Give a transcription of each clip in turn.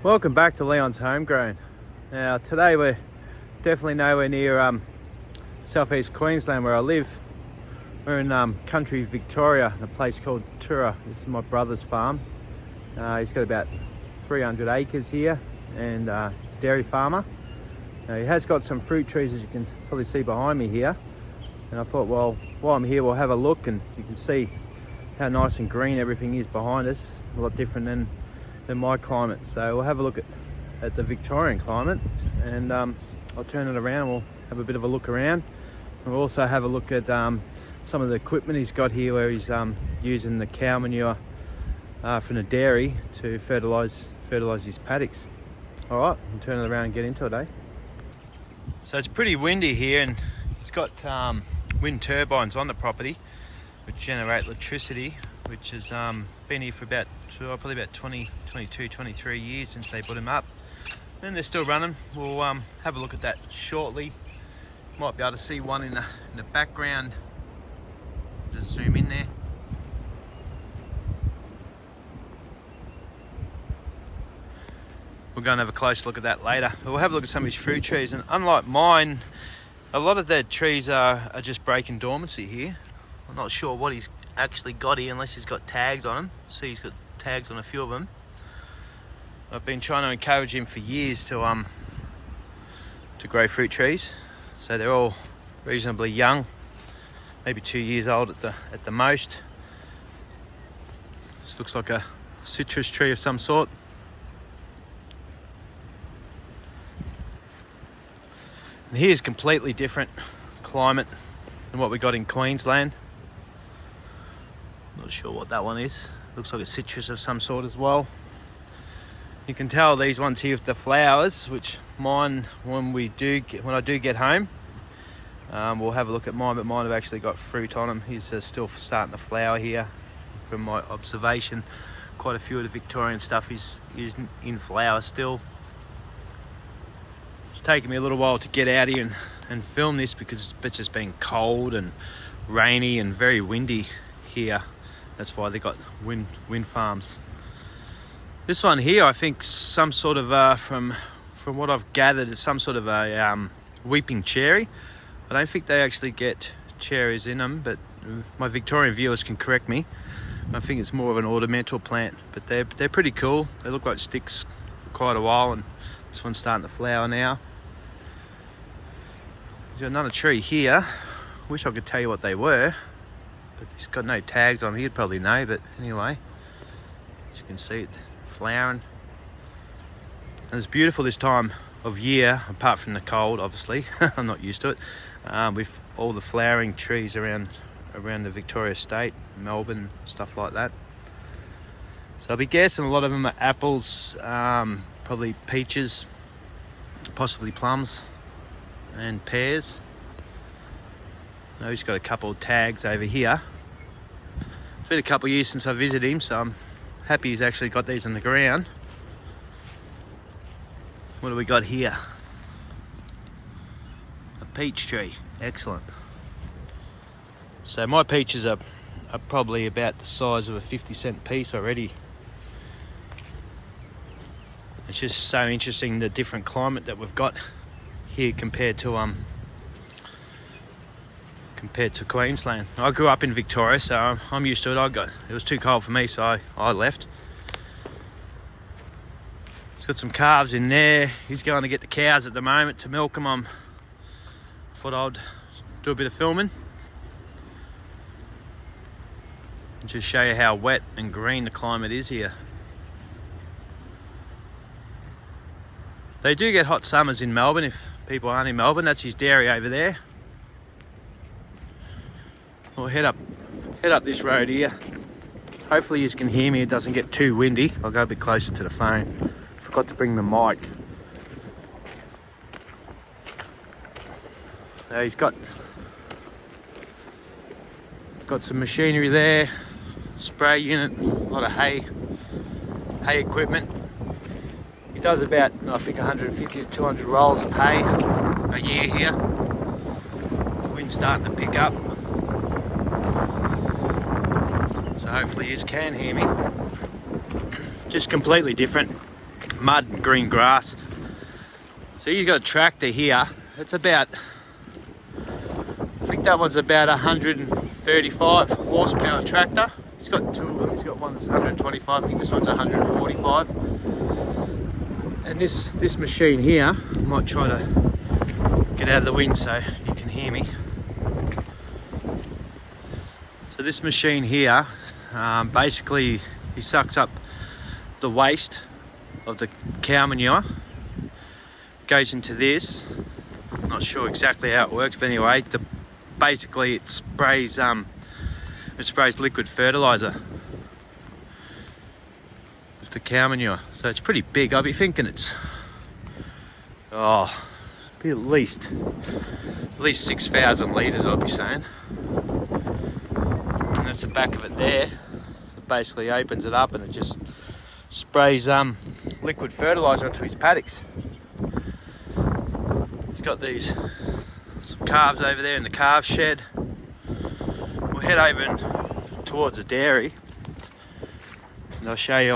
Welcome back to Leon's Homegrown. Now today we're definitely nowhere near southeast Queensland where I live. We're in country Victoria, in a place called Tura. This is my brother's farm. He's got about 300 acres here and he's a dairy farmer. Now, he has got some fruit trees, as you can probably see behind me here. And I thought, well, while I'm here we'll have a look, and you can see how nice and green everything is behind us. A lot different than my climate. So we'll have a look at the Victorian climate, and I'll turn it around. We'll have a bit of a look around. We'll also have a look at some of the equipment he's got here, where he's using the cow manure from the dairy to fertilize his paddocks. All right, I'll turn it around and get into it, eh? So it's pretty windy here, and he's got wind turbines on the property which generate electricity, which has been here for probably about 23 years since they put them up, and they're still running. We'll have a look at that shortly. Might be able to see one in the background. Just zoom in there. We'll go and have a close look at that later. We'll have a look at some of his fruit trees, and unlike mine, a lot of the trees are just breaking dormancy here. I'm not sure what he's actually got here, unless he's got tags on them. See, he's got tags on a few of them. I've been trying to encourage him for years to grow fruit trees. So they're all reasonably young, maybe 2 years old at the most. This looks like a citrus tree of some sort. And here's completely different climate than what we got in Queensland. Not sure what that one is. Looks like a citrus of some sort as well. You can tell these ones here with the flowers, which mine, when I do get home, we'll have a look at mine, but mine have actually got fruit on them. He's still starting to flower here. From my observation, quite a few of the Victorian stuff is in flower still. It's taken me a little while to get out here and film this, because it's just been cold and rainy and very windy here. That's why they got wind farms. This one here, I think some sort of from what I've gathered, is some sort of a weeping cherry. I don't think they actually get cherries in them, but my Victorian viewers can correct me. I think it's more of an ornamental plant, but they're pretty cool. They look like sticks for quite a while, and this one's starting to flower now. There's another tree here. Wish I could tell you what they were, but it's got no tags on. You'd probably know, but anyway, as you can see, it flowering. And it's beautiful this time of year, apart from the cold, obviously. I'm not used to it. With all the flowering trees around the Victoria state, Melbourne, stuff like that. So I'll be guessing a lot of them are apples, probably peaches, possibly plums, and pears. Now he's got a couple of tags over here. It's been a couple of years since I visited him, so I'm happy he's actually got these on the ground. What do we got here? A peach tree. Excellent. So my peaches are probably about the size of a 50-cent piece already. It's just so interesting, the different climate that we've got here compared to Queensland. I grew up in Victoria, so I'm used to it. It was too cold for me, so I left. He's got some calves in there. He's going to get the cows at the moment to milk them. I thought I'd do a bit of filming and just show you how wet and green the climate is here. They do get hot summers in Melbourne. If people aren't in Melbourne, that's his dairy over there. We'll head up this road here. Hopefully you can hear me, it doesn't get too windy. I'll go a bit closer to the phone. Forgot to bring the mic. Now he's got some machinery there, spray unit, a lot of hay equipment. He does about, I think, 150 to 200 rolls of hay a year here. The wind's starting to pick up, so hopefully you can hear me. Just completely different mud and green grass. So he's got a tractor here. It's about, I think that one's about 135 horsepower tractor. He's got two of them. He's got one that's 125. I think this one's 145. And this machine here, I might try to get out of the wind so you can hear me. So this machine here, basically he sucks up the waste of the cow manure, goes into this. I'm not sure exactly how it works, but anyway, basically it sprays liquid fertilizer with the cow manure. So it's pretty big. I'll be thinking it's be at least 6,000 litres, I'll be saying. And that's the back of it there. It basically opens it up and it just sprays liquid fertilizer onto his paddocks. He's got some calves over there in the calf shed. We'll head over towards the dairy and I'll show you,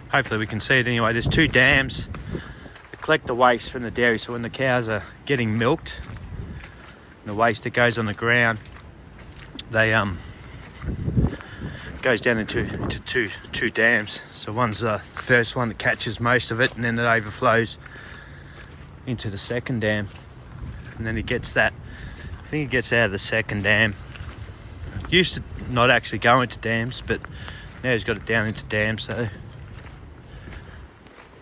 hopefully we can see it anyway. There's two dams that collect the waste from the dairy, so when the cows are getting milked, the waste that goes on the ground, they goes down into two dams. So one's the first one that catches most of it, and then it overflows into the second dam, and then it gets that, I think it gets out of the second dam. It used to not actually go into dams, but now he's got it down into dams, so I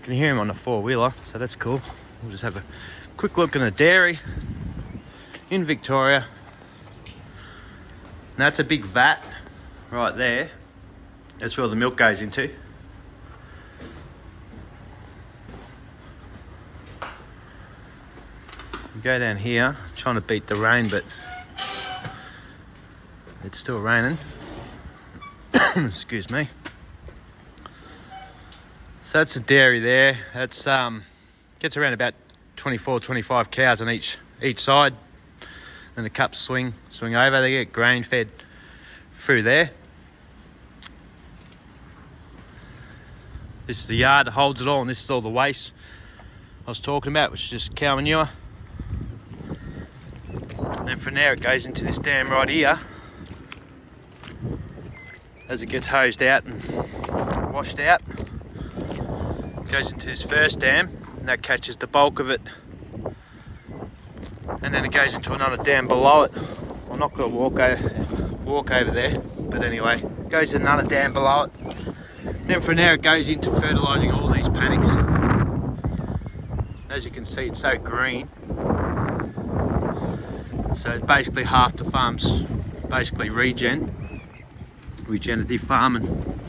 can hear him on the four-wheeler, so that's cool. We'll just have a quick look in the dairy in Victoria. And that's a big vat right there. That's where all the milk goes into. We go down here, trying to beat the rain, but it's still raining. Excuse me. So that's the dairy there. That's gets around about 24, 25 cows on each side. Then the cups swing over. They get grain fed through there. This is the yard that holds it all, and this is all the waste I was talking about, which is just cow manure. And then from there it goes into this dam right here. As it gets hosed out and washed out, it goes into this first dam, and that catches the bulk of it. And then it goes into another dam below it. I'm not going to walk over there, but anyway, it goes to another dam below it. Then from there it goes into fertilising all these paddocks. As you can see, it's so green. So basically half the farm's basically regenerative farming.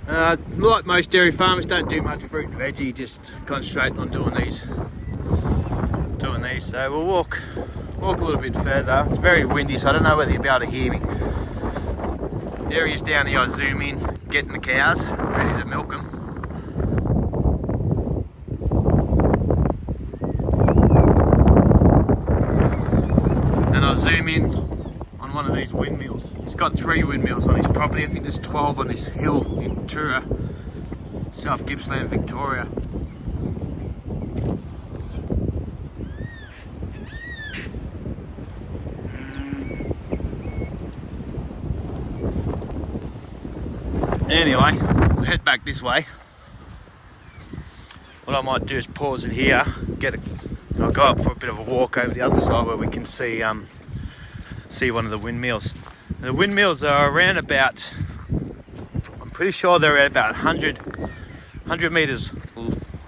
Like most dairy farmers, don't do much fruit and veggie, just concentrate on doing these. So we'll walk a little bit further. It's very windy, so I don't know whether you'll be able to hear me. The area's down here. I zoom in, getting the cows ready to milk them. And I'll zoom in on one of these windmills. He's got 3 windmills on his property. I think there's 12 on this hill in Tura, South Gippsland, Victoria. Anyway, we'll head back this way. What I might do is pause it here, I'll go up for a bit of a walk over the other side where we can see one of the windmills. And the windmills are around about, I'm pretty sure they're at about 100 metres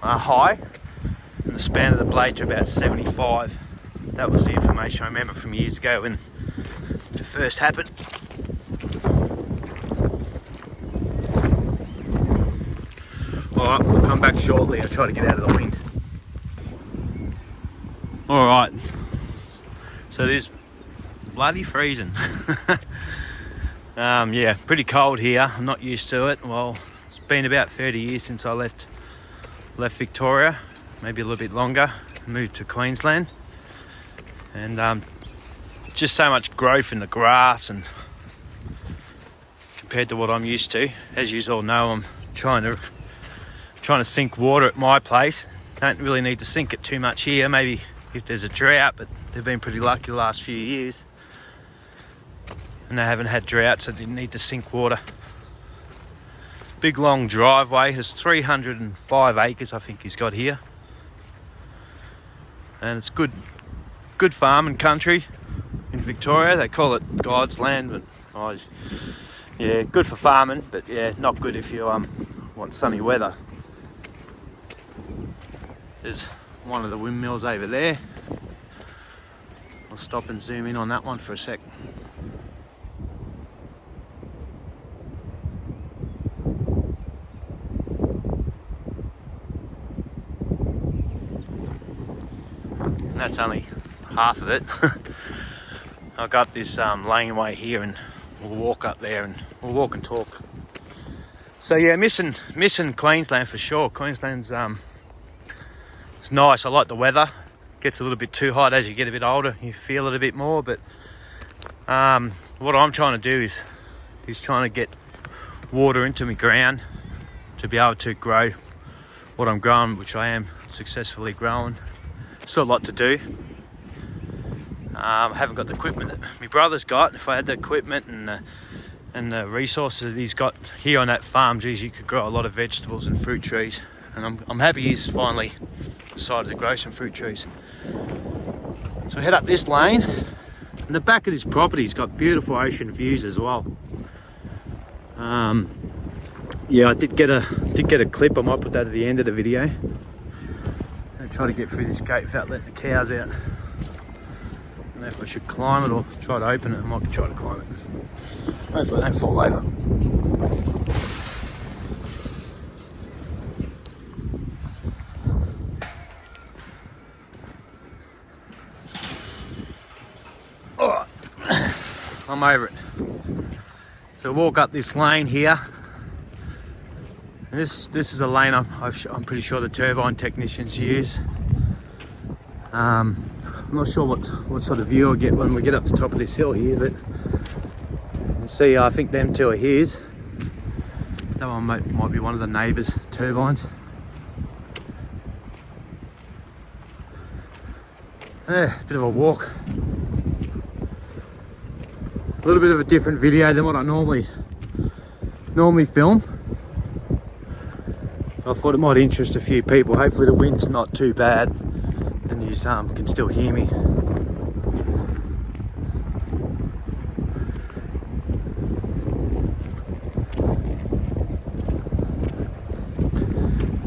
high, and the span of the blades are about 75. That was the information I remember from years ago when it first happened. Alright, we'll come back shortly. I'll try to get out of the wind. Alright, so it is bloody freezing. Yeah, pretty cold here. I'm not used to it. Well, it's been about 30 years since I left Victoria, maybe a little bit longer. Moved to Queensland, and just so much growth in the grass and compared to what I'm used to. As you all know, I'm trying to sink water at my place. Don't really need to sink it too much here, maybe if there's a drought, but they've been pretty lucky the last few years. And they haven't had droughts, so they didn't need to sink water. Big long driveway, there's 305 acres I think he's got here. And it's good farming country in Victoria. They call it God's land, but yeah, good for farming, but yeah, not good if you want sunny weather. There's one of the windmills over there. I'll stop and zoom in on that one for a sec. And that's only half of it. I've got this laneway here, and we'll walk up there and we'll walk and talk. So yeah, missing Queensland for sure. Queensland's it's nice. I like the weather. Gets a little bit too hot as you get a bit older. You feel it a bit more, but what I'm trying to do is trying to get water into my ground to be able to grow what I'm growing, which I am successfully growing. Still a lot to do. I haven't got the equipment that my brother's got. If I had the equipment and the resources that he's got here on that farm, geez, you could grow a lot of vegetables and fruit trees. And I'm happy he's finally decided to grow some fruit trees. So I head up this lane. And the back of this property's got beautiful ocean views as well. Yeah, I did get a clip. I might put that at the end of the video. And try to get through this gate without letting the cows out. I don't know if I should climb it or try to open it. I might try to climb it. Hopefully I don't fall over. Alright, I'm over it. So walk up this lane here. And this is a lane I'm pretty sure the turbine technicians use. I'm not sure what sort of view I'll get when we get up to the top of this hill here, but you can see I think them two are his. That one might be one of the neighbours' turbines. Yeah, bit of a walk. A little bit of a different video than what I normally film. I thought it might interest a few people. Hopefully the wind's not too bad and you can still hear me.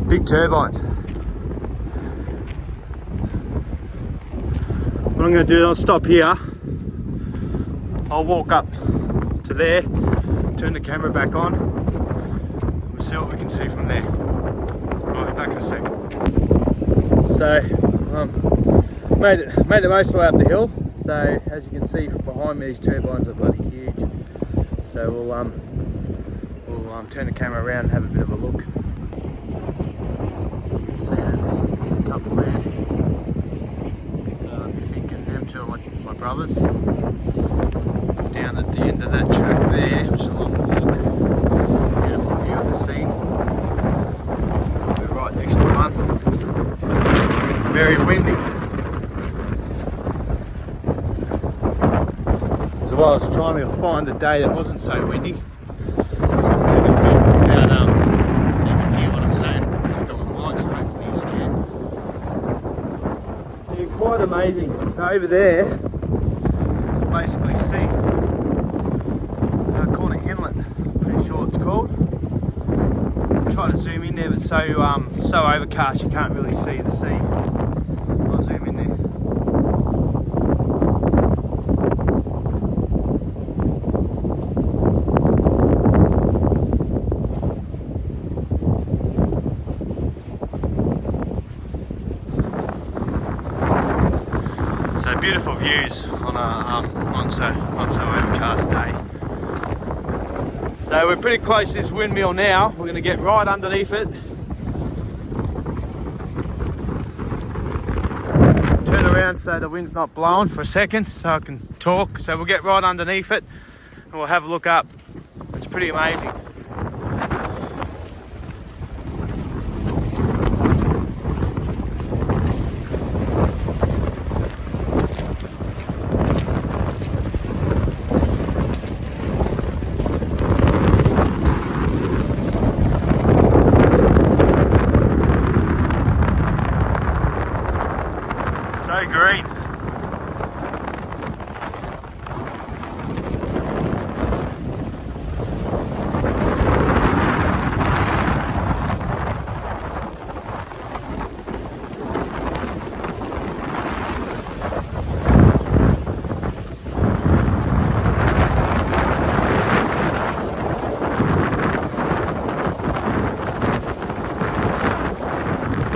Big turbines. What I'm going to do, I'll stop here. I'll walk up to there, turn the camera back on. We'll see what we can see from there. Right, back in a sec. So, made the most way up the hill. So, as you can see behind me, these turbines are bloody huge. So we'll turn the camera around and have a bit of a look. You can see there's a couple there. So I'm thinking them two are my brothers. Down at the end of that track there, which is a long walk. Beautiful view of the sea. We're right next to one. Very windy. So I was trying to find a day that wasn't so windy. So you can hear what I'm saying. I've got my mic, so hopefully you can. Yeah, quite amazing. So over there, it's basically sea. Pretty sure it's called. I'll try to zoom in there, but so overcast you can't really see the sea. I'll zoom in there. So beautiful views on a not so overcast day. So we're pretty close to this windmill now. We're going to get right underneath it. Turn around so the wind's not blowing for a second so I can talk. So we'll get right underneath it and we'll have a look up. It's pretty amazing. So green.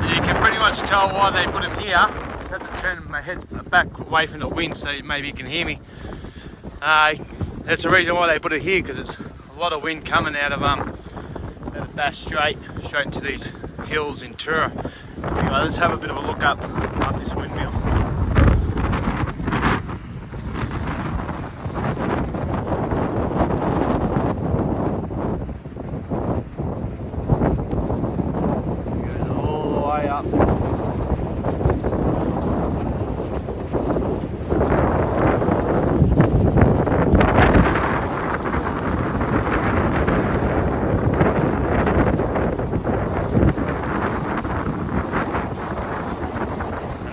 You can pretty much tell why they put them here. I have to turn my head back away from the wind so maybe you can hear me. That's the reason why they put it here, because it's a lot of wind coming out of Bass Strait straight into these hills in Tura. Anyway, let's have a bit of a look up this windmill. Going all the way up.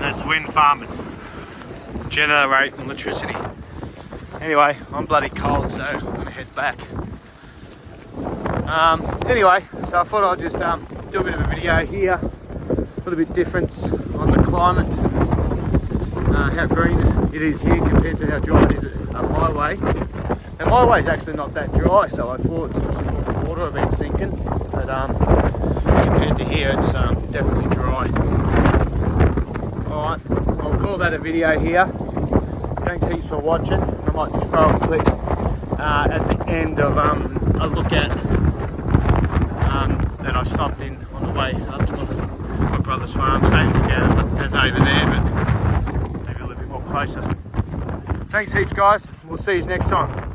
That's wind farming, generate electricity. Anyway, I'm bloody cold, so I'm gonna head back. Anyway, so I thought I'd just do a bit of a video here, a little bit different on the climate, how green it is here compared to how dry it is up my way. And my way's actually not that dry, so I thought some water had been sinking, but compared to here, it's definitely dry. Alright, I'll call that a video here. Thanks heaps for watching. I might just throw a clip at the end of a look at that I stopped in on the way up to my brother's farm. Same again as over there, but maybe a little bit more closer. Thanks heaps guys, we'll see you next time.